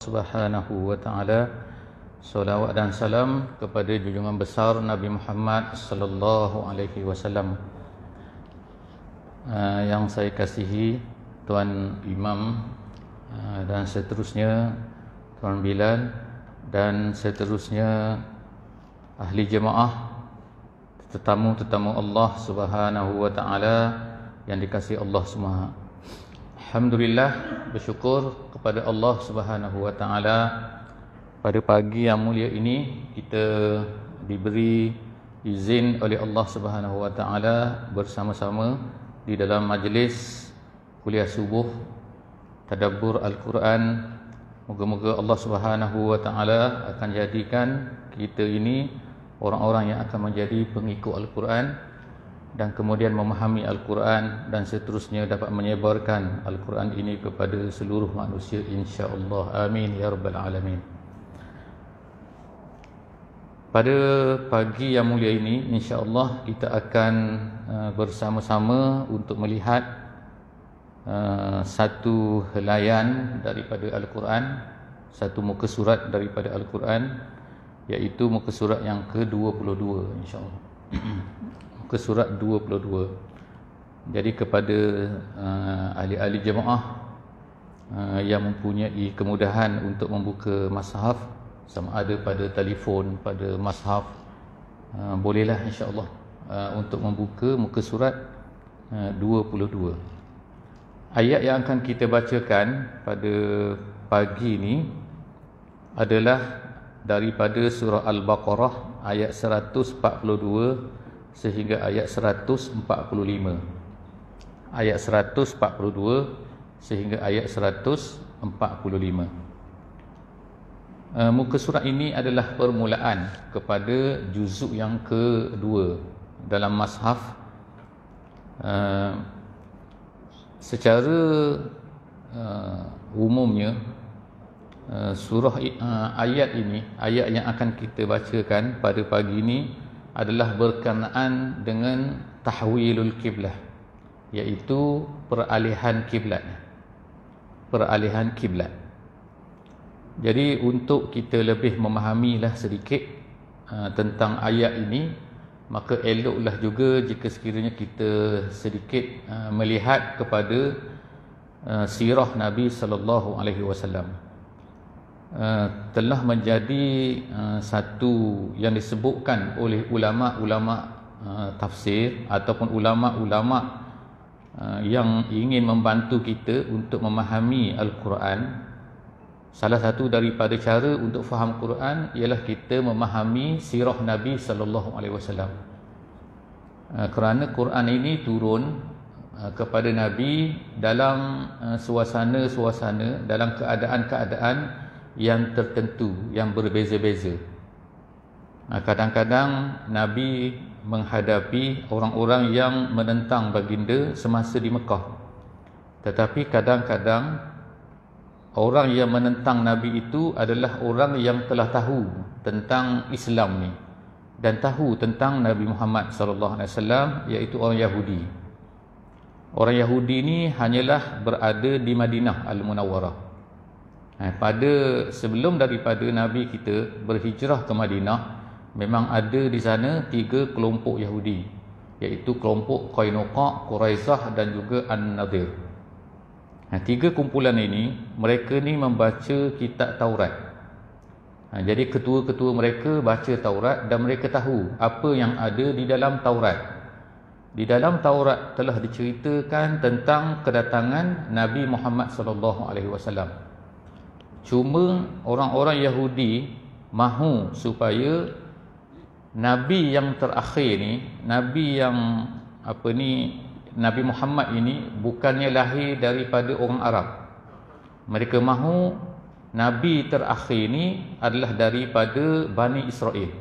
Subhanahu wa ta'ala. Salawat dan salam kepada junjungan besar Nabi Muhammad sallallahu alaihi wasallam. Yang saya kasihi Tuan Imam dan seterusnya Tuan Bilal dan seterusnya ahli jemaah, tetamu-tetamu Allah Subhanahu wa ta'ala yang dikasihi Allah semua. Alhamdulillah, bersyukur kepada Allah Subhanahu wa ta'ala, pada pagi yang mulia ini kita diberi izin oleh Allah Subhanahu wa ta'ala bersama-sama di dalam majlis kuliah subuh tadabbur Al-Quran. Moga-moga Allah Subhanahu wa ta'ala akan jadikan kita ini orang-orang yang akan menjadi pengikut Al-Quran dan kemudian memahami Al-Quran dan seterusnya dapat menyebarkan Al-Quran ini kepada seluruh manusia, insya-Allah. Amin ya rabbal alamin. Pada pagi yang mulia ini, insya-Allah kita akan bersama-sama untuk melihat satu helaian daripada Al-Quran, satu muka surat daripada Al-Quran, iaitu muka surat yang ke-22, insya-Allah. Muka surat 22. Jadi kepada ahli-ahli jemaah yang mempunyai kemudahan untuk membuka mushaf, sama ada pada telefon, pada mushaf, bolehlah insya-Allah untuk membuka muka surat 22. Ayat yang akan kita bacakan pada pagi ini adalah daripada surah Al-Baqarah ayat 142 sehingga ayat 145. Ayat 142 sehingga ayat 145. Muka surat ini adalah permulaan kepada juzuk yang kedua dalam mushaf. Secara umumnya surah ayat ini, ayat yang akan kita bacakan pada pagi ini adalah berkenaan dengan tahwilul kiblah, iaitu peralihan kiblat. Peralihan kiblat. Jadi untuk kita lebih memahamilah sedikit tentang ayat ini, maka eloklah juga jika sekiranya kita sedikit melihat kepada sirah Nabi sallallahu alaihi wasallam. Telah menjadi satu yang disebutkan oleh ulama-ulama tafsir ataupun ulama-ulama yang ingin membantu kita untuk memahami Al-Quran. Salah satu daripada cara untuk faham Quran ialah kita memahami sirah Nabi sallallahu alaihi wasallam. Kerana Quran ini turun kepada Nabi dalam suasana-suasana, dalam keadaan-keadaan yang tertentu, yang berbeza-beza. Kadang-kadang Nabi menghadapi orang-orang yang menentang baginda semasa di Mekah. Tetapi kadang-kadang orang yang menentang Nabi itu adalah orang yang telah tahu tentang Islam ni dan tahu tentang Nabi Muhammad sallallahu alaihi wasallam, iaitu orang Yahudi. Orang Yahudi ni hanyalah berada di Madinah Al-Munawwarah. Pada sebelum daripada Nabi kita berhijrah ke Madinah, memang ada di sana 3 kelompok Yahudi, iaitu kelompok Qainuqa, Quraizah dan juga An-Nadir. 3 kumpulan ini, mereka ni membaca kitab Taurat. Jadi ketua-ketua mereka baca Taurat dan mereka tahu apa yang ada di dalam Taurat. Di dalam Taurat telah diceritakan tentang kedatangan Nabi Muhammad sallallahu alaihi wasallam. Cuma orang-orang Yahudi mahu supaya Nabi yang terakhir ni, Nabi yang Nabi Muhammad ini bukannya lahir daripada orang Arab. Mereka mahu Nabi terakhir ni adalah daripada Bani Israel,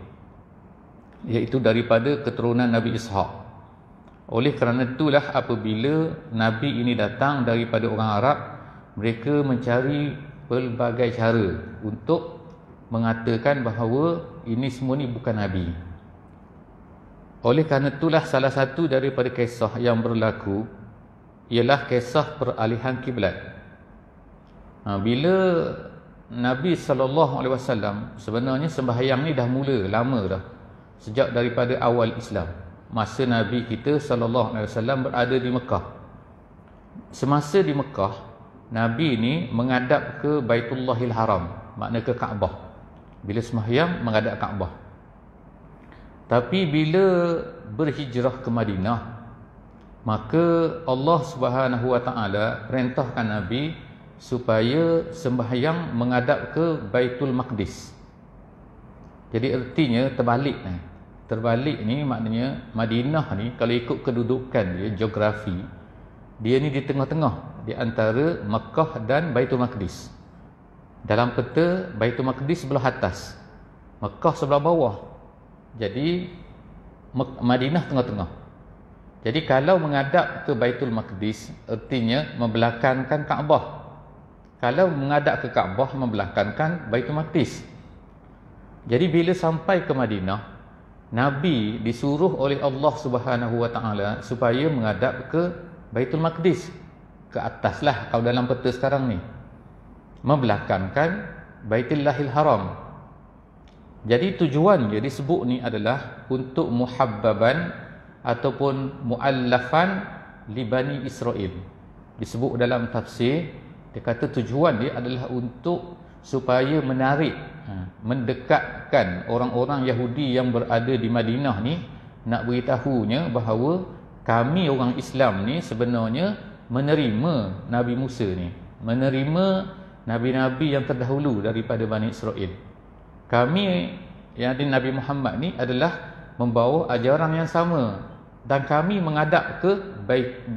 iaitu daripada keturunan Nabi Ishaq. Oleh kerana itulah apabila Nabi ini datang daripada orang Arab, mereka mencari pelbagai cara untuk mengatakan bahawa ini semua ni bukan Nabi. Oleh kerana itulah salah satu daripada kisah yang berlaku ialah kisah peralihan kiblat. Bila Nabi SAW sebenarnya sembahyang ni dah mula lama dah, sejak daripada awal Islam. Masa Nabi kita SAW berada di Mekah. Semasa di Mekah, Nabi ni menghadap ke Baitullahil Haram, makna ke Kaabah. Bila sembahyang menghadap Kaabah. Tapi bila berhijrah ke Madinah, maka Allah Subhanahu Wa Taala perintahkan Nabi supaya sembahyang menghadap ke Baitul Maqdis. Jadi artinya terbalik ni. Terbalik ni maknanya Madinah ni kalau ikut kedudukan dia, geografi, dia ni di tengah-tengah di antara Mekah dan Baitul Maqdis. Dalam peta Baitul Maqdis sebelah atas, Mekah sebelah bawah. Jadi Madinah tengah-tengah. Jadi kalau menghadap ke Baitul Maqdis artinya membelakangkan Kaabah. Kalau menghadap ke Kaabah membelakangkan Baitul Maqdis. Jadi bila sampai ke Madinah, Nabi disuruh oleh Allah Subhanahu Wa Taala supaya menghadap ke Baitul Maqdis, ke atas lah kalau dalam peta sekarang ni, membelakangkan Baitullahil Haram. Jadi tujuan dia disebut ni adalah untuk muhabbaban ataupun muallafan li Bani Israel. Disebut dalam tafsir, dia kata tujuan dia adalah untuk supaya menarik, mendekatkan orang-orang Yahudi yang berada di Madinah ni, nak beritahunya bahawa kami orang Islam ni sebenarnya menerima Nabi Musa ni, menerima Nabi-Nabi yang terdahulu daripada Bani Israel. Kami yang di Nabi Muhammad ni adalah membawa ajaran yang sama, dan kami menghadap ke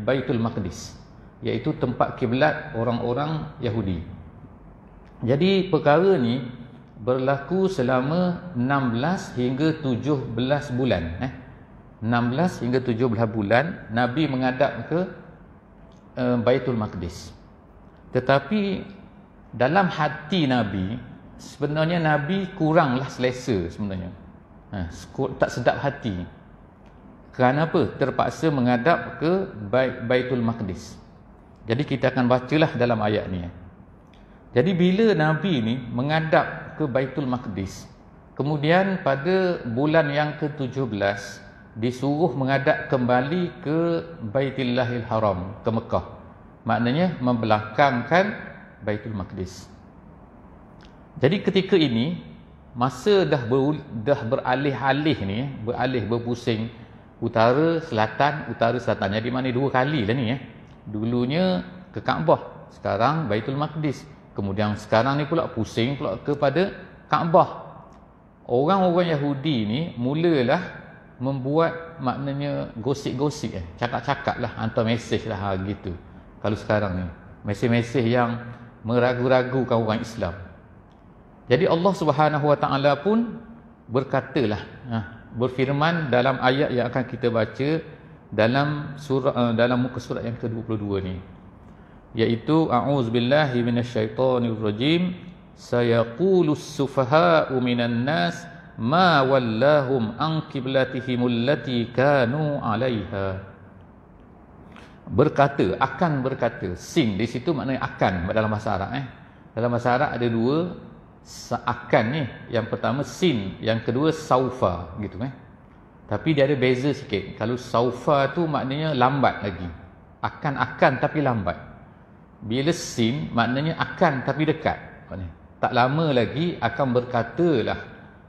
Baitul Maqdis, iaitu tempat kiblat orang-orang Yahudi. Jadi perkara ni berlaku selama 16 hingga 17 bulan. 16 hingga 17 bulan Nabi menghadap ke Baitul Maqdis. Tetapi dalam hati Nabi, sebenarnya Nabi kuranglah selesa sebenarnya. Tak sedap hati. Kerana apa? Terpaksa menghadap ke Baitul Maqdis. Jadi kita akan bacalah dalam ayat ni. Jadi bila Nabi ni menghadap ke Baitul Maqdis, kemudian pada bulan yang ke-17 disuruh menghadap kembali ke Baitullahil Haram, ke Mekah. Maknanya membelakangkan Baitul Maqdis. Jadi ketika ini masa dah beralih-alih ni, berpusing utara selatan. Jadi mana dua kali lah ni. Dulunya ke Kaabah, sekarang Baitul Maqdis. Kemudian sekarang ni pula pusing pula kepada Kaabah. Orang-orang Yahudi ni mulalah membuat maknanya gosip-gosip, cakap-cakap lah, hantar mesej lah gitu. Kalau sekarang ni mesej-mesej yang meragu-ragukan orang Islam. Jadi Allah Subhanahu Wa Taala pun berkatalah, berfirman dalam ayat yang akan kita baca dalam surah, dalam muka surat yang ke-22 ni, iaitu a'udzubillahi minasyaitonir rajim, sayaqulus sufaha'u minan nas ma wallahum an qiblatihimul lati kanu 'alaiha. Akan berkata, sin di situ maknanya akan dalam bahasa Arab. Dalam bahasa Arab ada dua akan ni. Yang pertama sin, yang kedua saufa gitu. Tapi dia ada beza sikit. Kalau saufa tu maknanya lambat lagi. Akan tapi lambat. Bila sin maknanya akan tapi dekat. Tak lama lagi akan berkatalah.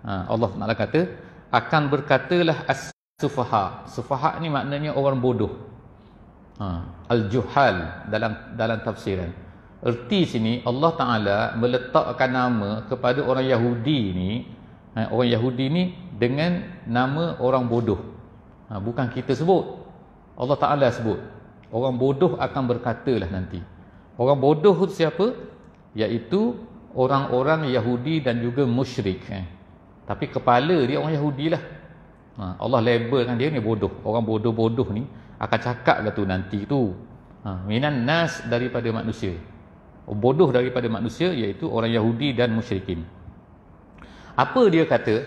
Allah Taala kata akan berkatalah as-sufaha. Sufaha ni maknanya orang bodoh. Al-juhal dalam tafsiran. Erti sini Allah Taala meletakkan nama kepada orang Yahudi ni, orang Yahudi ni dengan nama orang bodoh. Bukan kita sebut, Allah Taala sebut. Orang bodoh akan berkatalah nanti. Orang bodoh itu siapa? Iaitu orang-orang Yahudi dan juga musyrik. Tapi kepala dia orang Yahudi lah. Allah labelkan dia ni bodoh. Orang bodoh-bodoh ni akan cakap lah tu nanti tu. Minan nas, daripada manusia. Bodoh daripada manusia iaitu orang Yahudi dan musyrikin. Apa dia kata?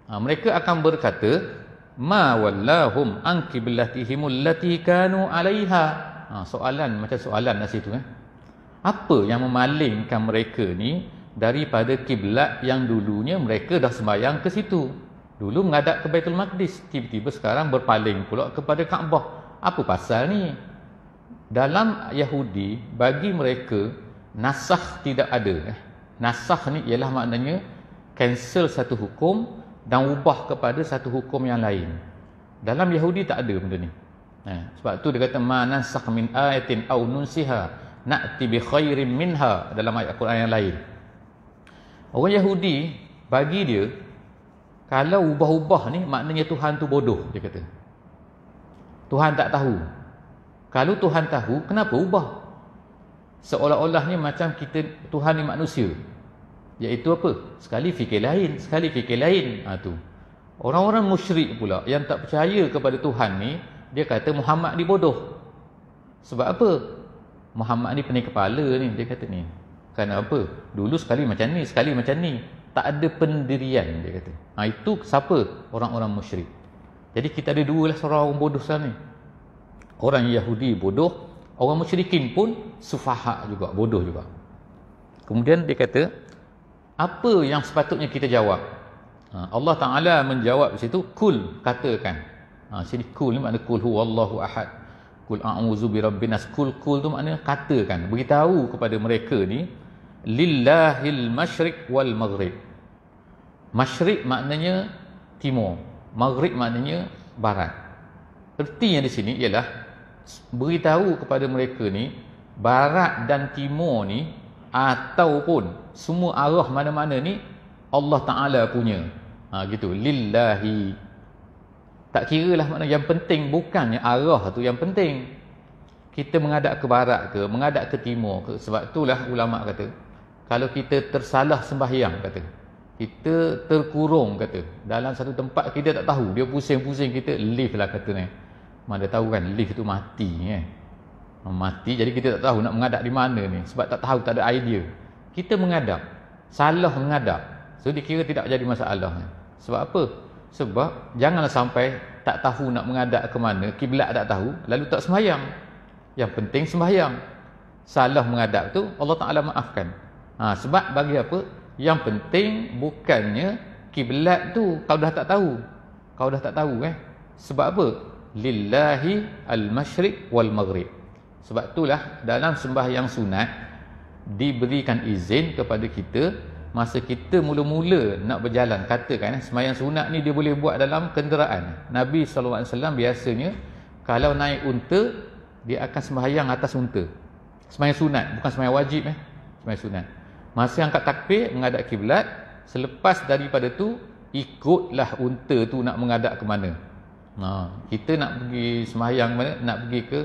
Mereka akan berkata, ma wallahum an qiblatihimul lati kanu 'alaiha. Soalan macam soalan kat situ. Apa yang memalingkan mereka ni daripada kiblat yang dulunya mereka dah sembahyang ke situ. Dulu menghadap ke Baitul Maqdis, tiba-tiba sekarang berpaling pula kepada Kaabah. Apa pasal ni? Dalam Yahudi, bagi mereka nasakh tidak ada. Nasakh ni ialah maknanya cancel satu hukum dan ubah kepada satu hukum yang lain. Dalam Yahudi tak ada benda ni. Sebab tu dia kata ma nansakh min ayatin aw nunsiha na'ti bi khairin minha dalam ayat Quran yang lain. Orang Yahudi bagi dia kalau ubah-ubah ni maknanya Tuhan tu bodoh, dia kata. Tuhan tak tahu. Kalau Tuhan tahu, kenapa ubah? Seolah-olahnya macam kita Tuhan ni manusia. Iaitu apa? Sekali fikir lain, sekali fikir lain. Tu. Orang-orang musyrik pula yang tak percaya kepada Tuhan ni, dia kata Muhammad ni bodoh. Sebab apa? Muhammad ni pening kepala ni, dia kata ni. Kerana apa? Dulu sekali macam ni, sekali macam ni. Tak ada pendirian, dia kata. Itu siapa? Orang-orang musyrik. Jadi kita ada dua lah seorang orang bodoh sekarang ni. Orang Yahudi bodoh, orang musyrikin pun sufaha juga, bodoh juga. Kemudian dia kata, apa yang sepatutnya kita jawab? Allah Ta'ala menjawab di situ, kul, katakan. Sini kul ni makna kul huwallahu ahad. Kul a'udzu birabbin nas. Kul tu maknanya katakan, beritahu kepada mereka ni, lillahil masyriq wal maghrib. Masyriq maknanya timur, maghrib maknanya barat. Artinya di sini ialah beritahu kepada mereka ni, barat dan timur ni ataupun semua arah mana-mana ni Allah Ta'ala punya. Gitu, lillahi. Tak kira lah makna yang penting bukannya arah tu yang penting. Kita menghadap ke barat ke, menghadap ke timur ke. Sebab itulah ulama kata, kalau kita tersalah sembahyang, kata, kita terkurung, kata, dalam satu tempat kita tak tahu, dia pusing-pusing kita, lift lah kata ni. Mana tahu kan lift tu mati mati, jadi kita tak tahu nak menghadap di mana ni. Sebab tak tahu, tak ada idea. Kita menghadap, salah menghadap, so dikira tidak jadi masalah. Sebab apa? Sebab janganlah sampai tak tahu nak menghadap ke mana, kiblat tak tahu, lalu tak sembahyang. Yang penting sembahyang. Salah menghadap tu Allah Ta'ala maafkan. Sebab bagi apa? Yang penting bukannya kiblat tu kau dah tak tahu. Kau dah tak tahu Sebab apa? Lillahi al-masyriq wal maghrib. Sebab itulah dalam sembahyang sunat diberikan izin kepada kita masa kita mula-mula nak berjalan. Katakan sembahyang sunat ni dia boleh buat dalam kenderaan. Nabi SAW biasanya kalau naik unta, dia akan sembahyang atas unta. Sembahyang sunat, bukan sembahyang wajib sembahyang sunat. Masa angkat takbir menghadap kiblat, selepas daripada tu ikutlah unta tu nak menghadap ke mana. Kita nak pergi sembahyang mana? Nak pergi ke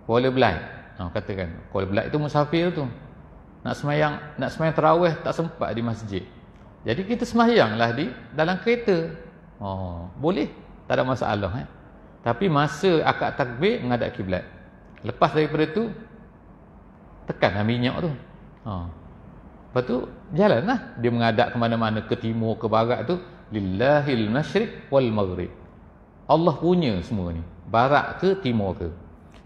Kuala Belait. Katakan Kuala Belait itu musafir tu. Nak sembahyang tarawih tak sempat di masjid. Jadi kita sembahyanglah di dalam kereta. Boleh, tak ada masalah Tapi masa akad takbir menghadap kiblat. Lepas daripada tu tekanlah minyak tu. Lepas tu jalanlah dia menghadap ke mana-mana, ke timur, ke barat tu, lillahil masyriq wal maghrib. Allah punya semua ni, barat ke timur ke.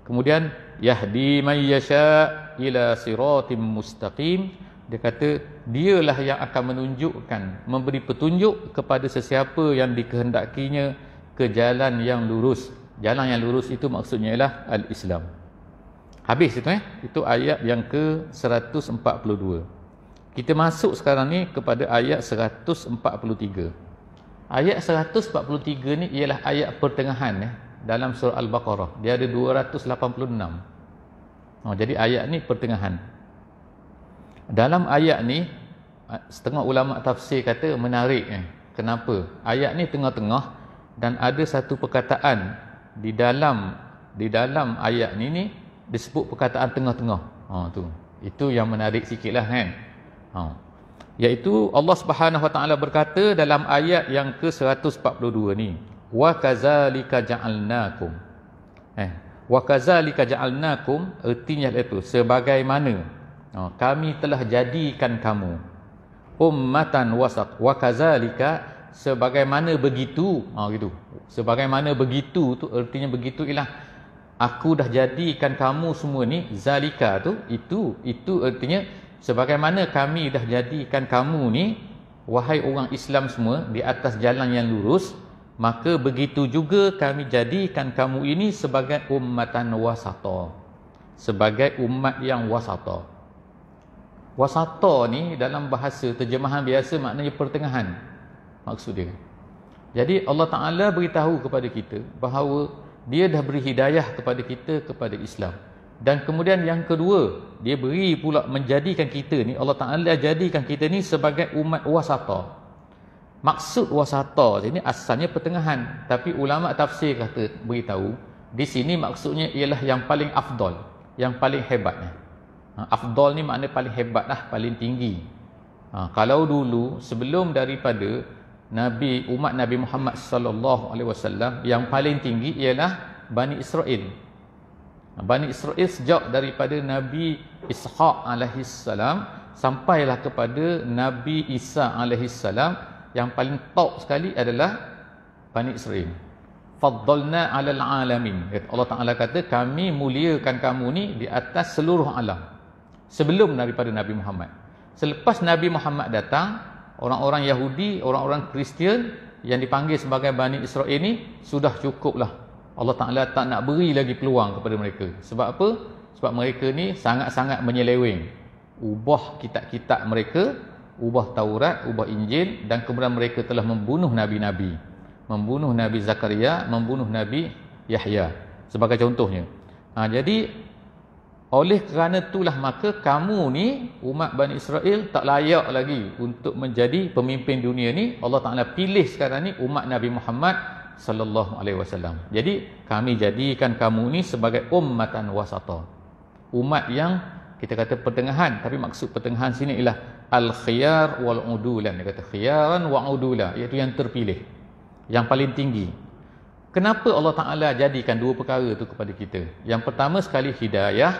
Kemudian yahdi may yasha ila siratim mustaqim. Dia kata dialah yang akan menunjukkan, memberi petunjuk kepada sesiapa yang dikehendakinya ke jalan yang lurus. Jalan yang lurus itu maksudnya ialah al-Islam. Habis itu itu ayat yang ke-142. Kita masuk sekarang ni kepada ayat 143. Ayat 143 ni ialah ayat pertengahan dalam surah Al-Baqarah. Dia ada 286. Jadi ayat ni pertengahan. Dalam ayat ni setengah ulama tafsir kata menarik. Kenapa? Ayat ni tengah-tengah dan ada satu perkataan di dalam ayat ni disebut perkataan tengah-tengah. Tu. Itu yang menarik sikitlah iaitu Allah Subhanahu Wa Taala berkata dalam ayat yang ke-142 ni, wa kadzalika ja'alnakum. Wa kadzalika ja'alnakum artinya itu sebagaimana kami telah jadikan kamu ummatan wasat. Wa kadzalika sebagaimana begitu, gitu. Sebagaimana begitu tu artinya begitu ialah aku dah jadikan kamu semua ni, zalika tu itu artinya sebagaimana kami dah jadikan kamu ni, wahai orang Islam semua, di atas jalan yang lurus, maka begitu juga kami jadikan kamu ini sebagai ummatan wasata, sebagai umat yang wasata. Wasata ni dalam bahasa terjemahan biasa maknanya pertengahan, maksud dia. Jadi Allah Ta'ala beritahu kepada kita bahawa dia dah beri hidayah kepada kita kepada Islam. Dan kemudian yang kedua, dia beri pula menjadikan kita ni, Allah Ta'ala jadikan kita ni sebagai umat wasata. Maksud wasata sini asalnya pertengahan, tapi ulama tafsir kata beritahu di sini maksudnya ialah yang paling afdal, yang paling hebatnya. Afdal ni maknanya paling hebat lah, paling tinggi. Kalau dulu sebelum daripada umat Nabi Muhammad sallallahu alaihi wasallam, yang paling tinggi ialah Bani Israel. Bani Israel sejak daripada Nabi Ishaq alaihi salam sampailah kepada Nabi Isa alaihi salam, yang paling top sekali adalah Bani Israel. Faddalna 'alal 'alamin. Allah Taala kata kami muliakan kamu ni di atas seluruh alam. Sebelum daripada Nabi Muhammad. Selepas Nabi Muhammad datang, orang-orang Yahudi, orang-orang Kristian yang dipanggil sebagai Bani Israel ni sudah cukuplah. Allah Ta'ala tak nak beri lagi peluang kepada mereka. Sebab apa? Sebab mereka ni sangat-sangat menyeleweng. Ubah kitab-kitab mereka, ubah Taurat, ubah Injil, dan kemudian mereka telah membunuh Nabi-Nabi. Membunuh Nabi Zakaria, membunuh Nabi Yahya. Sebagai contohnya. Jadi oleh kerana itulah maka kamu ni umat Bani Israel tak layak lagi untuk menjadi pemimpin dunia ni. Allah Ta'ala pilih sekarang ni umat Nabi Muhammad sallallahu alaihi wasallam. Jadi kami jadikan kamu ni sebagai ummatan wasata. Umat yang kita kata pertengahan, tapi maksud pertengahan sini ialah al-khiyar wal udulan. Dia kata khiyaran wa udula, iaitu yang terpilih, yang paling tinggi. Kenapa Allah Ta'ala jadikan dua perkara itu kepada kita? Yang pertama sekali hidayah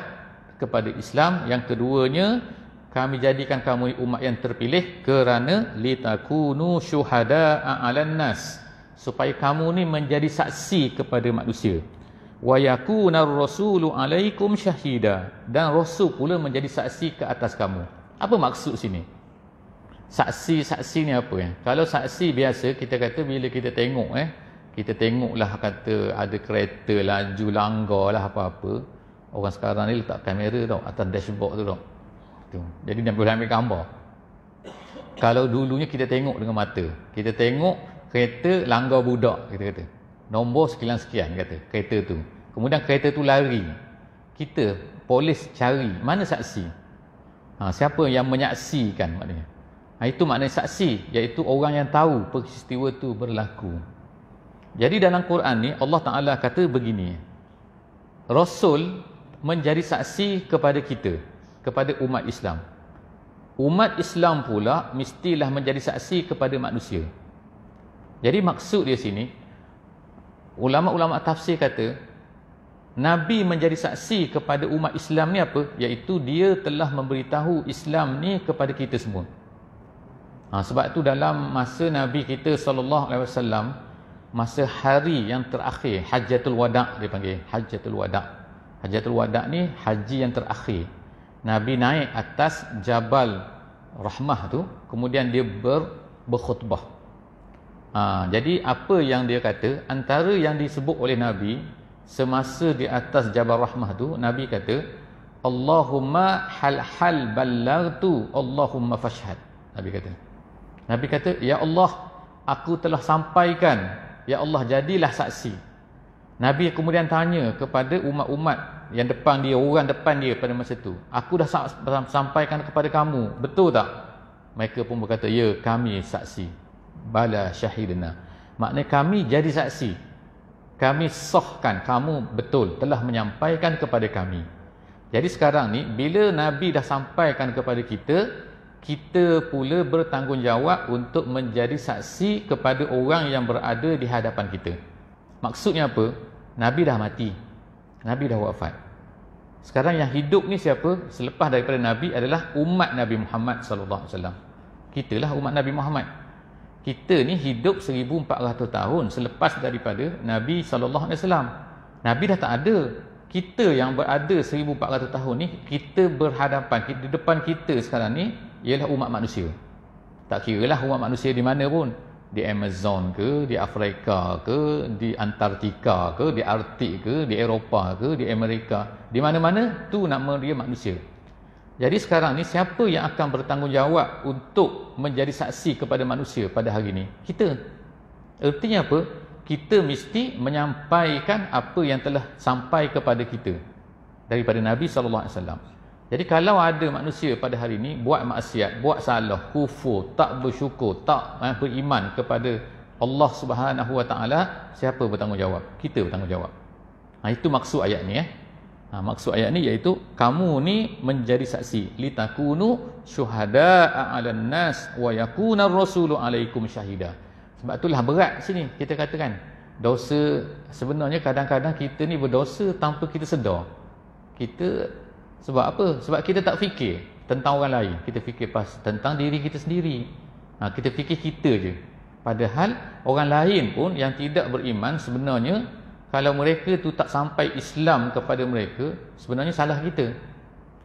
kepada Islam, yang keduanya kami jadikan kamu ni umat yang terpilih kerana litakunu syuhada'a 'alan nas, supaya kamu ni menjadi saksi kepada manusia. Wa yakunar rasulu 'alaikum syahida, dan rasul pula menjadi saksi ke atas kamu. Apa maksud sini? Saksi-saksi ni apa ya? Kalau saksi biasa kita kata bila kita tengok kita tengoklah kata ada kereta laju langgar lah apa-apa. Orang sekarang ni letak kamera tau atas dashboard tu tau. Jadi dia boleh ambil gambar. Kalau dulunya kita tengok dengan mata, kita tengok kereta langgar budak, kita kata nombor sekian-sekian kata kereta tu. Kemudian kereta tu lari. Kita polis cari mana saksi. Siapa yang menyaksikan maknanya. Itu maknanya saksi, iaitu orang yang tahu peristiwa tu berlaku. Jadi dalam Quran ni Allah Ta'ala kata begini, Rasul menjadi saksi kepada kita, kepada umat Islam. Umat Islam pula mestilah menjadi saksi kepada manusia. Jadi maksud dia sini, ulama-ulama tafsir kata Nabi menjadi saksi kepada umat Islam ni apa? Iaitu dia telah memberitahu Islam ni kepada kita semua. Sebab tu dalam masa Nabi kita SAW, masa hari yang terakhir, Hajjatul Wada' dia panggil, Hajjatul Wada'. Hajjatul Wada' ni haji yang terakhir. Nabi naik atas Jabal Rahmah tu, kemudian dia berkhutbah. Jadi apa yang dia kata, antara yang disebut oleh Nabi semasa di atas Jabal Rahmah tu, Nabi kata, Allahumma hal ballagtu, Allahumma fashhad. Nabi kata, ya Allah, aku telah sampaikan, ya Allah jadilah saksi. Nabi kemudian tanya kepada umat-umat yang depan dia, orang depan dia pada masa itu, aku dah sampaikan kepada kamu, betul tak? Mereka pun berkata, ya kami saksi. Bala syahidna. Maknanya kami jadi saksi. Kami sahkan kamu betul telah menyampaikan kepada kami. Jadi sekarang ni bila Nabi dah sampaikan kepada kita, kita pula bertanggungjawab untuk menjadi saksi kepada orang yang berada di hadapan kita. Maksudnya apa? Nabi dah mati. Nabi dah wafat. Sekarang yang hidup ni siapa? Selepas daripada Nabi adalah umat Nabi Muhammad sallallahu alaihi wasallam. Kitalah umat Nabi Muhammad. Kita ni hidup 1400 tahun selepas daripada Nabi sallallahu alaihi wasallam. Nabi dah tak ada. kita yang berada 1400 tahun ni, kita berhadapan, di depan kita sekarang ni ialah umat manusia. Tak kira lah umat manusia di mana pun, di Amazon ke, di Afrika ke, di Antartika ke, di Arktik ke, di Eropah ke, di Amerika, di mana-mana tu nama dia manusia. Jadi sekarang ni siapa yang akan bertanggungjawab untuk menjadi saksi kepada manusia pada hari ini? Kita. Artinya apa? Kita mesti menyampaikan apa yang telah sampai kepada kita daripada Nabi SAW. Jadi kalau ada manusia pada hari ini buat maksiat, buat salah, kufur, tak bersyukur, tak beriman kepada Allah Subhanahu Wa Taala, siapa bertanggungjawab? Kita bertanggungjawab. Itu maksud ayat ni. Maksud ayat ni iaitu kamu ni menjadi saksi, litakunu syuhada'a 'alan nas wa yakuna ar-rasulu 'alaikum syahida. Sebab itulah berat sini kita katakan dosa. Sebenarnya kadang-kadang kita ni berdosa tanpa kita sedar. Kita sebab apa? Sebab kita tak fikir tentang orang lain, kita fikir tentang diri kita sendiri. Kita fikir kita je. Padahal orang lain pun yang tidak beriman, sebenarnya kalau mereka tu tak sampai Islam kepada mereka, sebenarnya salah kita.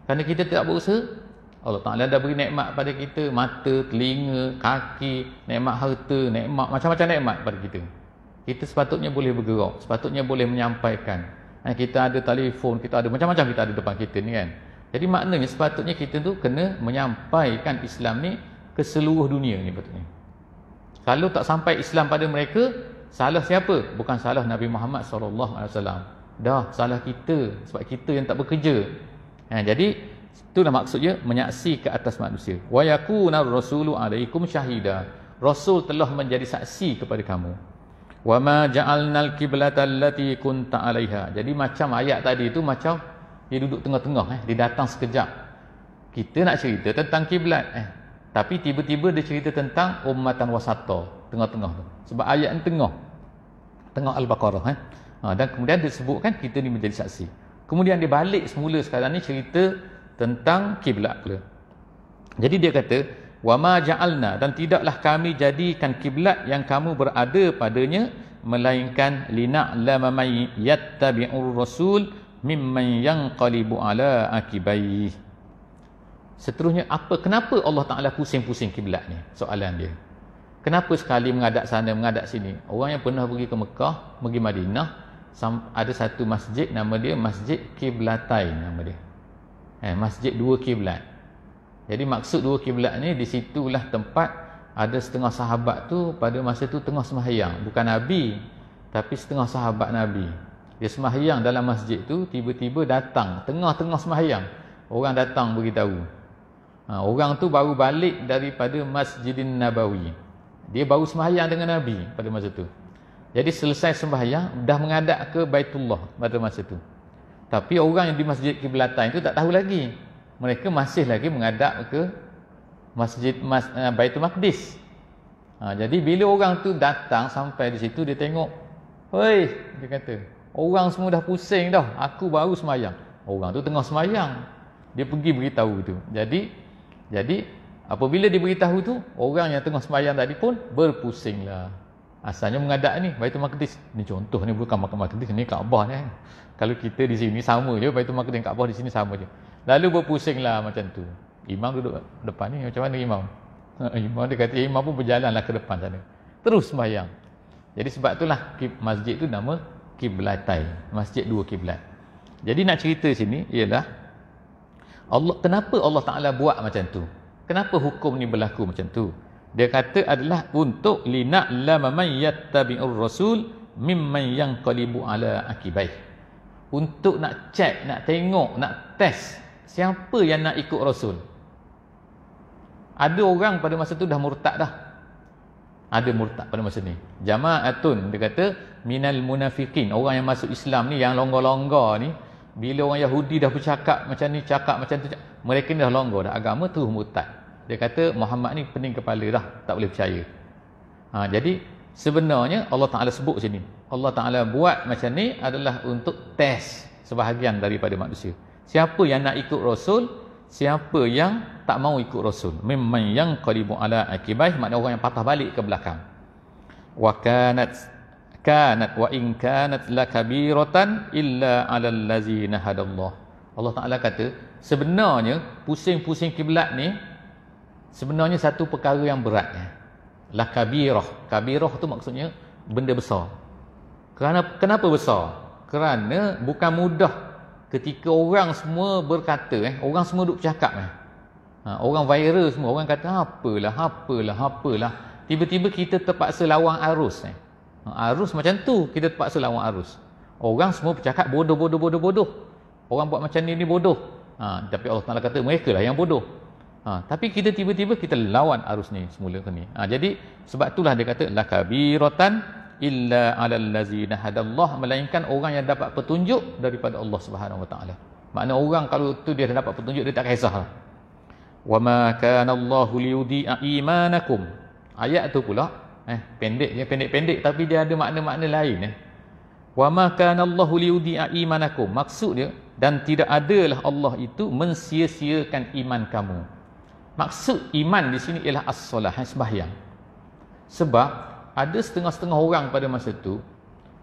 Kerana kita tidak berusaha. Allah Ta'ala dah beri nikmat pada kita, mata, telinga, kaki, nikmat harta, nikmat, macam-macam nikmat pada kita. Kita sepatutnya boleh bergerak, sepatutnya boleh menyampaikan. Kita ada telefon, kita ada macam-macam kita ada depan kita ni kan. Jadi maknanya sepatutnya kita tu kena menyampaikan Islam ni ke seluruh dunia ni patutnya. Kalau tak sampai Islam pada mereka, salah siapa? Bukan salah Nabi Muhammad SAW. Dah salah kita, sebab kita yang tak bekerja. Jadi itulah maksudnya menyaksi ke atas manusia. Wa yakuna ar-rasulu 'alaikum syahida. Rasul telah menjadi saksi kepada kamu. Wa ma ja'alnal qiblata allati kunta 'alaiha. Jadi macam ayat tadi tu macam dia duduk tengah-tengah, dia datang sekejap. Kita nak cerita tentang kiblat, tapi tiba-tiba dia cerita tentang ummatan wasata, tengah-tengah tu. Sebab ayat ni tengah Al-Baqarah. Dan kemudian disebutkan kita ni menjadi saksi. Kemudian dia balik semula sekarang ni cerita tentang kiblat pula. Jadi dia kata, wa ma ja'alna, dan tidaklah kami jadikan kiblat yang kamu berada padanya melainkan lina'lama man yattabi'ur rasul mimman yanqalibu ala akibai. Seterusnya kenapa Allah Taala pusing-pusing kiblat ni? Soalan dia. Kenapa sekali menghadap sana, menghadap sini? Orang yang pernah pergi ke Mekah, pergi Madinah, ada satu masjid nama dia Masjid Qiblatain nama dia. Masjid dua kiblat. Jadi maksud dua kiblat ni, di situlah tempat ada setengah sahabat tu pada masa tu tengah sembahyang, bukan Nabi tapi setengah sahabat Nabi. Dia sembahyang dalam masjid tu, tiba-tiba datang tengah-tengah sembahyang orang datang beritahu. Orang tu baru balik daripada Masjidin Nabawi. Dia baru sembahyang dengan Nabi pada masa tu. Jadi selesai sembahyang dah menghadap ke Baitullah pada masa tu. Tapi orang yang di Masjid Qiblatain tu tak tahu lagi. Mereka masih lagi menghadap ke Baitul Maqdis. Jadi bila orang tu datang sampai di situ, dia tengok, "Hoi," dia kata, "orang semua dah pusing dah. Aku baru sembahyang." Orang tu tengah sembahyang. Dia pergi beritahu tu. Jadi apabila diberitahu tu, orang yang tengah sembahyang tadi pun berpusinglah. Asalnya menghadap ni Baitul Maqdis. Ni contoh ni, bukan Baitul Maqdis, ni Kaabah ni. Kalau kita di sini sama je, Baitul Maqdis dan Kaabah di sini sama je. Lalu berpusinglah macam tu. Imam duduk depan ni, macam mana imam? Imam dia kata imam pun berjalanlah ke depan sana. Terus sembahyang. Jadi sebab itulah masjid tu nama Qiblatain, masjid dua kiblat. Jadi nak cerita sini ialah kenapa Allah Taala buat macam tu? Kenapa hukum ni berlaku macam tu? Dia kata adalah untuk lina'lama man yattabi'ur rasul mimman yanqalibu ala akibai. Untuk nak check, nak tengok, nak test siapa yang nak ikut Rasul. Ada orang pada masa tu dah murtad dah. Ada murtad pada masa ni. Jama'atun, dia kata minal munafiqin, orang yang masuk Islam ni, yang longgar-longgar ni, bila orang Yahudi dah bercakap macam ni, cakap macam tu, mereka ni dah longgar dah agama, terus murtad. Dia kata Muhammad ni pening kepala dah, tak boleh percaya. Jadi sebenarnya Allah Ta'ala sebut sini, Allah Ta'ala buat macam ni adalah untuk test sebahagian daripada manusia. Siapa yang nak ikut Rasul, siapa yang tak mau ikut Rasul. Mimman yanqalibu ala akibai, maknanya orang yang patah balik ke belakang. Wa wa in kanat lakabiratan illa 'alal ladzina hadallah. Allah Taala kata sebenarnya pusing-pusing kiblat ni sebenarnya satu perkara yang berat. Lakabirah. Kabirah tu maksudnya benda besar. Kenapa besar? Kerana bukan mudah ketika orang semua berkata, orang semua duk bercakap. Orang viral semua, orang kata apalah. Tiba-tiba kita terpaksa lawan arus. Arus macam tu, kita terpaksa lawan arus. Orang semua bercakap bodoh. Orang buat macam ni bodoh. Tapi Allah Taala kata mereka lah yang bodoh. Tapi kita tiba-tiba kita lawan arus ni semula ni. Jadi sebab itulah dia kata lakabiratan illa 'alal ladzina hadallah, melainkan orang yang dapat petunjuk daripada Allah Subhanahu Wa Taala. Makna orang kalau tu dia dah dapat petunjuk, dia tak kisah. Wa ma kana Allahu liyudhi'a imanakum. Ayat tu pula pendek tapi dia ada makna-makna lain. Wa ma kana Allahu liyudhi'a imanakum, maksud dia dan tidak adalah Allah itu mensia-siakan iman kamu. Maksud iman di sini ialah as-solah, sembahyang. Sebab ada setengah-setengah orang pada masa tu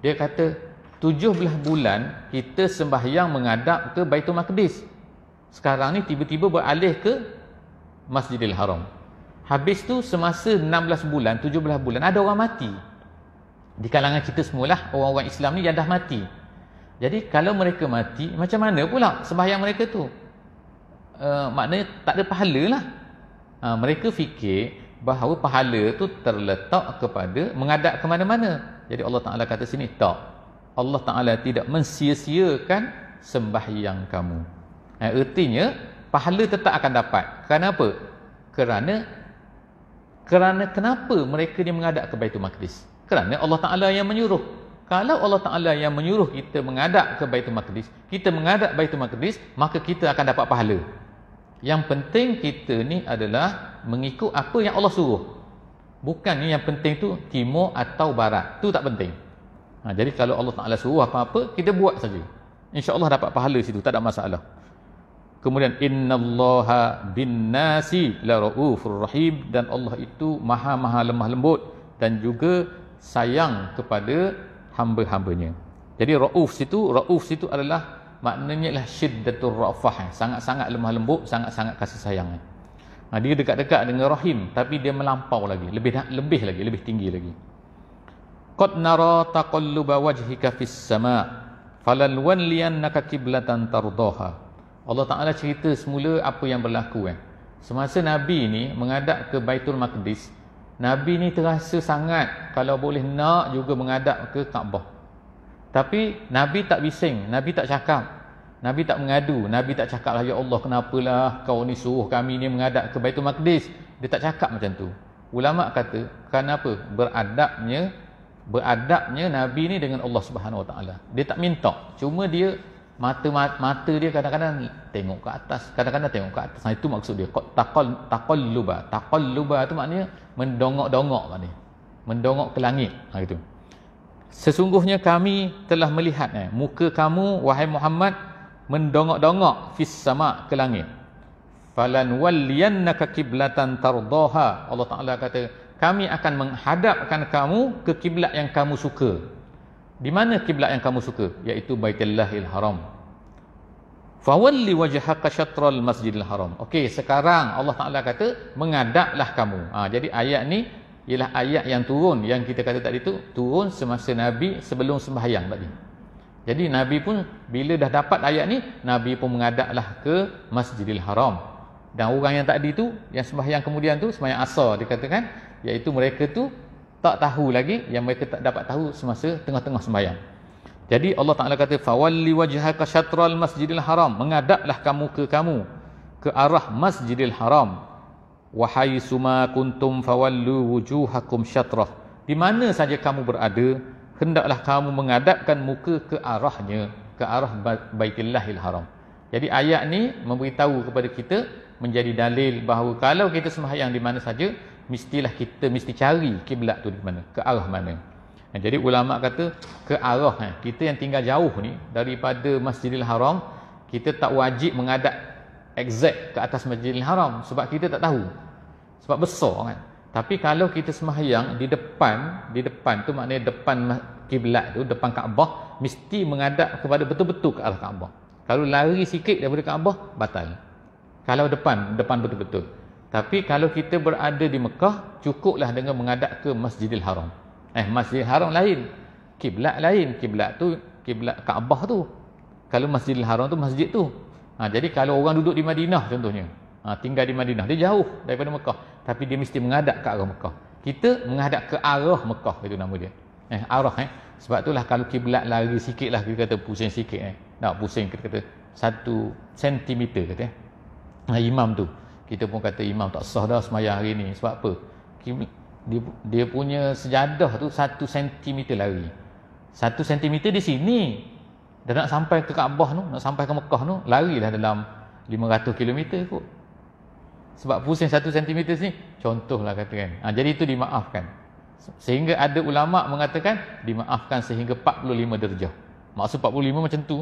dia kata 17 bulan kita sembahyang menghadap ke Baitul Maqdis. Sekarang ni tiba-tiba beralih ke Masjidil Haram. Habis tu semasa 16 bulan, 17 bulan ada orang mati. Di kalangan kita semualah orang-orang Islam ni yang dah mati. Jadi kalau mereka mati, macam mana pula sembahyang mereka tu? Maknanya tak ada pahala lah. Mereka fikir bahawa pahala tu terletak kepada menghadap ke mana-mana. Jadi Allah Ta'ala kata sini, tak. Allah Ta'ala tidak mensia-siakan sembahyang kamu. Artinya, pahala tetap akan dapat. Kenapa? Kerana kenapa mereka ni menghadap ke Baitul Maqdis? Kerana Allah Ta'ala yang menyuruh. Kalau Allah Ta'ala yang menyuruh kita menghadap ke Baitul Maqdis, kita menghadap Baitul Maqdis, maka kita akan dapat pahala. Yang penting kita ni adalah mengikut apa yang Allah suruh. Bukan yang penting tu timur atau barat. Tu tak penting. Jadi kalau Allah Ta'ala suruh apa-apa, kita buat saja. InsyaAllah dapat pahala situ, tak ada masalah. Kemudian innallaha bin-nasi la raufur rahim, dan Allah itu maha lemah lembut dan juga sayang kepada hamba-hambanya. Jadi rauf situ adalah maknanya ialah syiddatur rafah, sangat-sangat lemah lembut, sangat-sangat kasih sayang. Dia dekat-dekat dengan rahim, tapi dia melampau lagi, lebih tinggi lagi. Qad nara taqalluba wajhika fis sama' falanwalliyannaka qiblatan tardaha. Allah Taala cerita semula apa yang berlaku. Semasa Nabi ni menghadap ke Baitul Maqdis, Nabi ni terasa sangat kalau boleh nak juga menghadap ke Kaabah. Tapi Nabi tak bising, Nabi tak cakap, Nabi tak mengadu, Nabi tak cakap lah, ya Allah kenapalah kau ni suruh kami ni menghadap ke Baitul Maqdis. Dia tak cakap macam tu. Ulama kata, kenapa? Beradabnya Nabi ni dengan Allah Subhanahu Wa Taala. Dia tak minta, cuma dia mata dia kadang-kadang tengok ke atas, kadang-kadang tengok ke atas. Itu maksud dia. Taqalluba tu maknanya mendongok-dongok, maknanya mendongok ke langit. Gitu. Sesungguhnya kami telah melihat muka kamu wahai Muhammad mendongok-dongok fis sama' ke langit. Falan walliyannaka qiblatan tardaha. Allah Taala kata kami akan menghadapkan kamu ke kiblat yang kamu suka. Di mana kiblat yang kamu suka? Iaitu Baitullahil Haram. Fawalli wajhaka syatral Masjidil Haram. Okey, sekarang Allah Taala kata menghadaplah kamu. Jadi ayat ni ialah ayat yang turun, yang kita kata tadi tu turun semasa Nabi sebelum sembahyang tadi. Jadi Nabi pun bila dah dapat ayat ni, Nabi pun menghadaplah ke Masjidil Haram. Dan orang yang tadi tu, yang sembahyang kemudian tu, sembahyang asar dikatakan, iaitu mereka tu tak tahu lagi, yang mereka tak dapat tahu semasa tengah-tengah sembahyang. Jadi Allah Taala kata fawalli wajhaka syatral Masjidil Haram, menghadaplah kamu ke arah Masjidil Haram. Wa haitsuma kuntum fawallu wujuhakum syatrah. Di mana saja kamu berada, hendaklah kamu menghadapkan muka ke arahnya, ke arah Baitullahil Haram. Jadi ayat ni memberitahu kepada kita, menjadi dalil bahawa kalau kita sembahyang di mana saja, kita mesti cari kiblat tu di mana, ke arah mana. Jadi ulama kata ke arah kita yang tinggal jauh ni daripada Masjidil Haram, kita tak wajib menghadap exact ke atas Masjidil Haram sebab kita tak tahu, sebab besar kan. Tapi kalau kita sembahyang di depan tu maknanya depan kiblat tu depan Kaabah mesti menghadap kepada betul-betul ke arah Kaabah. Kalau lari sikit daripada Kaabah batal. Kalau depan betul-betul. Tapi kalau kita berada di Mekah, cukuplah dengan menghadap ke Masjidil Haram. Masjidil Haram lain, kiblat lain. Kiblat tu kiblat Kaabah tu. Kalau Masjidil Haram tu masjid tu. Jadi kalau orang duduk di Madinah contohnya, tinggal di Madinah, dia jauh daripada Mekah, tapi dia mesti menghadap ke arah Mekah. Kita menghadap ke arah Mekah, itu nama dia. Arah Sebab itulah kalau kiblat lari sikit lah, kita kata pusing sikit nak pusing, kita kata 1 sentimeter kata. Imam tu, kita pun kata imam tak sah dah semayang hari ni. Sebab apa? Dia punya sejadah tu 1 sentimeter lari. 1 sentimeter di sini. Dan nak sampai ke Kaabah tu, nak sampai ke Mekah tu, larilah dalam 500 km kot. Sebab pusing 1 cm sini, contohlah katakan. Jadi itu dimaafkan. Sehingga ada ulama' mengatakan dimaafkan sehingga 45 darjah. Maksud 45 macam tu.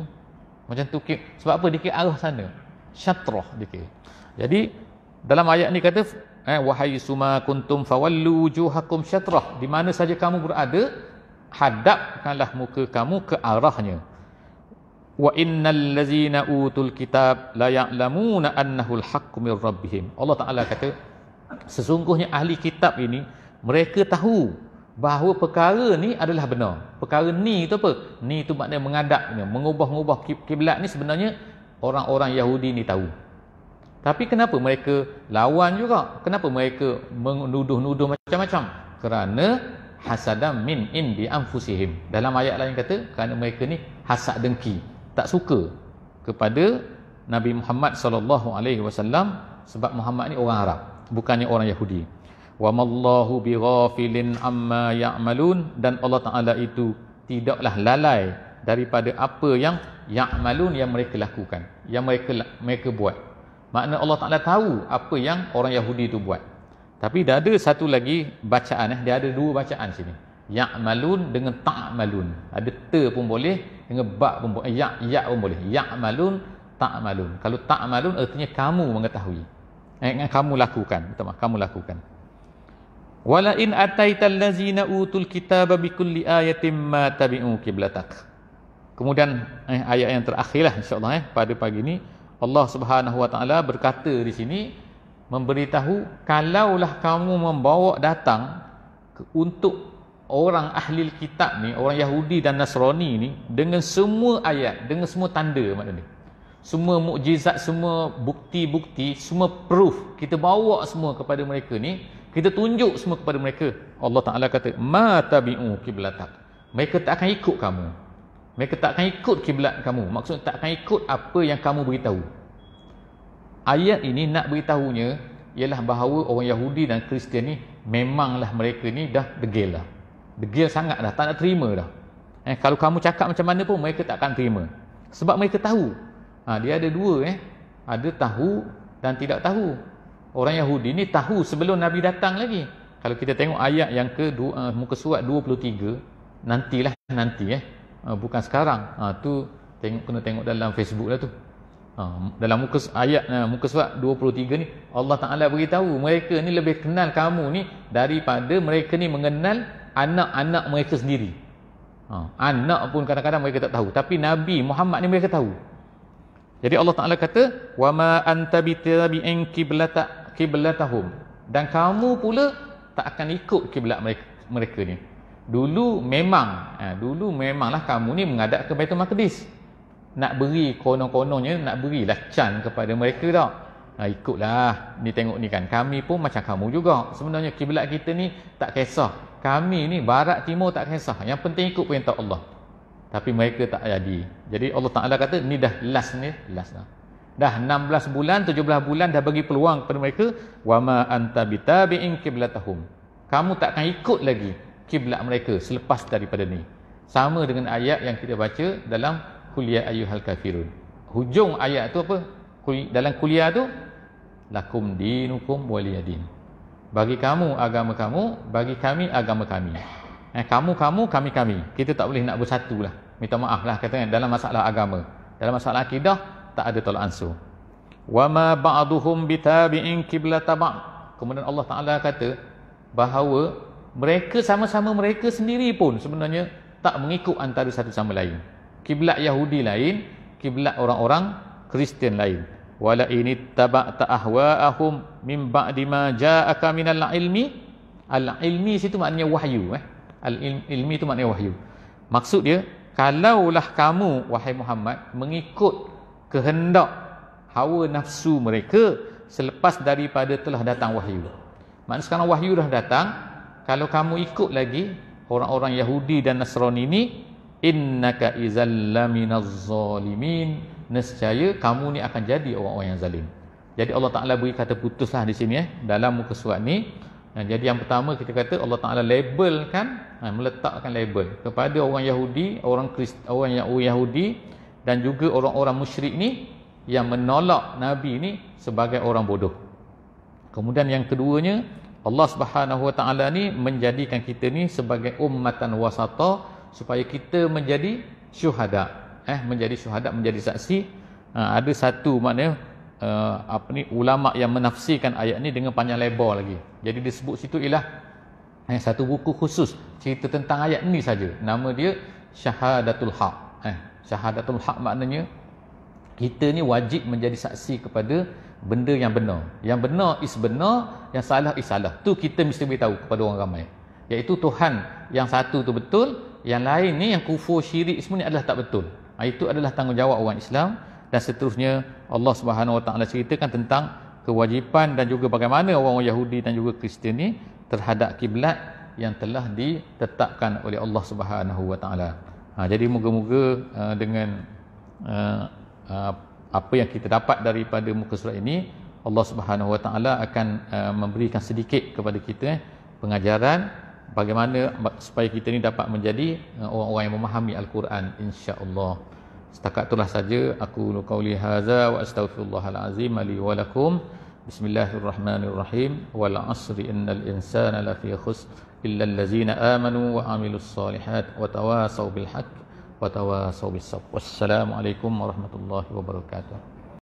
Macam tu. Sebab apa? Dia kira arah sana. Syatrah dia kira. Jadi dalam ayat ni kata, wahai suma kuntum fawallu wujuhakum syatrah. Di mana saja kamu berada, hadapkanlah muka kamu ke arahnya. Wa innal ladzina utul kitab la ya'lamuna annahu al-haqqu min rabbihim. Allah Taala kata, sesungguhnya ahli kitab ini mereka tahu bahawa perkara ni adalah benar. Perkara ni tu apa? Ni tu maknanya menghadapnya, mengubah-ubah kiblat ni sebenarnya orang-orang Yahudi ni tahu. Tapi kenapa mereka lawan juga? Kenapa mereka menuduh-nuduh macam-macam? Kerana hasadam min indi anfusihim. Dalam ayat lain kata, kerana mereka ni hasad dengki, tak suka kepada Nabi Muhammad sallallahu alaihi wasallam, sebab Muhammad ni orang Arab, bukannya orang Yahudi. Wa mallahu bighafilin amma ya'malun, dan Allah Taala itu tidaklah lalai daripada apa yang ya'malun, yang mereka lakukan, yang mereka buat. Makna Allah Taala tahu apa yang orang Yahudi itu buat. Tapi dah ada satu lagi bacaan, dia ada 2 bacaan sini. Ya'malun dengan ta'malun. Ada ta pun boleh, dengan ba pun boleh, ya pun boleh. Ya'malun, ta'malun. Kalau ta'malun artinya kamu mengetahui. Kamu lakukan, betul tak? Kamu lakukan. Wala in ataital ladzina utul kitaba bikulli ayatin ma tabi'u qiblatak. Kemudian ayat yang terakhirlah insya-Allah pada pagi ini, Allah Subhanahu wa taala berkata di sini, memberitahu, kalaulah kamu membawa datang untuk orang ahli kitab ni, orang Yahudi dan Nasrani ni, dengan semua ayat, dengan semua tanda, maknanya semua mukjizat, semua bukti-bukti, semua proof, kita bawa semua kepada mereka ni, kita tunjuk semua kepada mereka. Allah Ta'ala kata, ma tabi'u qiblatak. Mereka tak akan ikut kamu. Mereka tak akan ikut kiblat kamu. Maksudnya tak akan ikut apa yang kamu beritahu. Ayat ini nak beritahunya ialah bahawa orang Yahudi dan Kristian ni memanglah mereka ni dah degil dah. Degil sangat dah, tak nak terima dah. Kalau kamu cakap macam mana pun mereka tak akan terima. Sebab mereka tahu. Dia ada 2 ada tahu dan tidak tahu. Orang Yahudi ni tahu sebelum Nabi datang lagi. Kalau kita tengok ayat yang ke muka surat 23, nanti bukan sekarang. Tu kena tengok dalam Facebook lah tu. Dalam muka surat 23 ni, Allah Ta'ala beritahu mereka ni lebih kenal kamu ni daripada mereka ni mengenal anak-anak mereka sendiri. Anak pun kadang-kadang mereka tak tahu, tapi Nabi Muhammad ni mereka tahu. Jadi Allah Ta'ala kata, wa ma anta bitabi'in qiblatahum, dan kamu pula tak akan ikut kiblat mereka ni. Dulu memanglah kamu ni menghadap ke Baitul Maqdis, nak beri konon-kononnya, nak berilah can kepada mereka tak. Ikutlah, ni tengok ni kan, kami pun macam kamu juga. Sebenarnya kiblat kita ni tak kisah, kami ni barat timur tak kisah, yang penting ikut perintah Allah. Tapi mereka tak jadi. Jadi Allah Ta'ala kata, ni dah last dah. Dah 16 bulan, 17 bulan dah bagi peluang kepada mereka. Wa ma anta bitabi'in qiblatahum. Kamu tak akan ikut lagi kiblat mereka selepas daripada ni. Sama dengan ayat yang kita baca dalam Kuliah Ayyuhal Kafirun. Hujung ayat tu apa? Dalam kuliah tu, lakum dinukum waliyadin. Bagi kamu agama kamu, bagi kami agama kami. Kamu, kami. Kita tak boleh nak bersatu lah. Minta maaf lah katanya dalam masalah agama. Dalam masalah akidah tak ada tolak ansur. Wa ma ba'duhum bitabi'in qiblata ba'd. Kemudian Allah Ta'ala kata bahawa mereka sama-sama mereka sendiri pun sebenarnya tak mengikut antara satu sama lain. Kiblat Yahudi lain, kiblat orang-orang Kristian lain. Wala ini taba'ta ahwa'ahum min ba'di ma ja'aka minal ilmi. Al-ilmi situ maknanya wahyu. Al-ilmi itu maknanya wahyu. Maksud dia, kalaulah kamu, wahai Muhammad, mengikut kehendak hawa nafsu mereka selepas daripada telah datang wahyu. Maksud sekarang wahyu dah datang, kalau kamu ikut lagi orang-orang Yahudi dan Nasrani ini, innaka idzal laminaz zalimin, nescaya kamu ni akan jadi orang-orang yang zalim. Jadi Allah Taala beri kata putuslah di sini dalam muka surat ni. Jadi yang pertama kita kata Allah Taala labelkan, meletakkan label kepada orang Yahudi, orang Yahudi dan juga orang-orang musyrik ni yang menolak Nabi ni sebagai orang bodoh. Kemudian yang keduanya, Allah Subhanahu Wa Taala ni menjadikan kita ni sebagai ummatan wasata supaya kita menjadi syuhada, menjadi syuhada, menjadi saksi. Ada satu maknanya ulama yang menafsirkan ayat ni dengan panjang lebar lagi. Jadi disebut situ ialah satu buku khusus cerita tentang ayat ni saja. Nama dia Syahadatul Haq. Syahadatul Haq maknanya kita ni wajib menjadi saksi kepada benda yang benar. Yang benar is benar, yang salah is salah. Tu kita mesti beritahu kepada orang ramai. Iaitu Tuhan yang satu tu betul, yang lain ni yang kufur, syirik semua ni adalah tak betul. Itu adalah tanggungjawab orang Islam. Dan seterusnya Allah Subhanahu Wa Taala ceritakan tentang kewajipan dan juga bagaimana orang Yahudi dan juga Kristian ni terhadap kiblat yang telah ditetapkan oleh Allah Subhanahu Wa Taala. Jadi moga-moga dengan apa yang kita dapat daripada muka surat ini, Allah Subhanahu Wa Taala akan memberikan sedikit kepada kita pengajaran bagaimana supaya kita ni dapat menjadi orang-orang yang memahami Al-Quran, insya-Allah. Setakat itulah saja aku qauli hadza wa astaghfirullahal azim li wa lakum. Bismillahirrahmanirrahim. Wal 'asri innal insana lafi khusr illa allazina amanu wa 'amilus solihat wa tawasaw bil haqq wa tawasaw bis sabr. Wassalamualaikum warahmatullahi wabarakatuh.